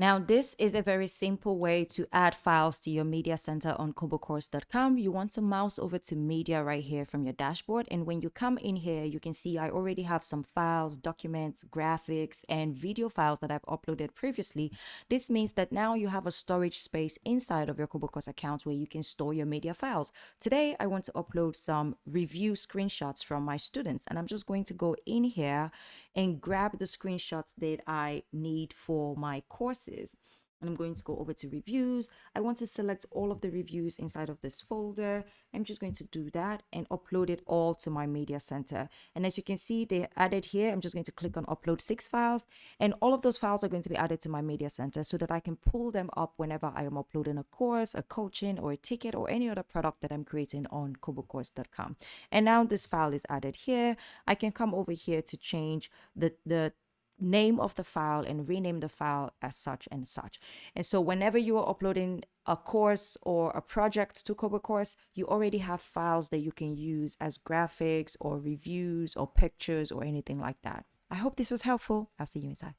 Now, this is a very simple way to add files to your media center on Kobocourse.com. You want to mouse over to media right here from your dashboard. And when you come in here, you can see I already have some files, documents, graphics, and video files that I've uploaded previously. This means that now you have a storage space inside of your Kobocourse account where you can store your media files. Today, I want to upload some review screenshots from my students, and I'm just going to go in here and grab the screenshots that I need for my courses. And I'm going to go over to reviews. I want to select all of the reviews inside of this folder. I'm just going to do that and upload it all to my media center. And as you can see, they added here. I'm just going to click on upload 6 files, and all of those files are going to be added to my media center so that I can pull them up whenever I am uploading a course, a coaching, or a ticket, or any other product that I'm creating on Kobocourse.com. And now this file is added here. I can come over here to change the name of the file and rename the file as such and such. And so whenever you are uploading a course or a project to Kobocourse, you already have files that you can use as graphics or reviews or pictures or anything like that. I hope this was helpful. I'll see you inside.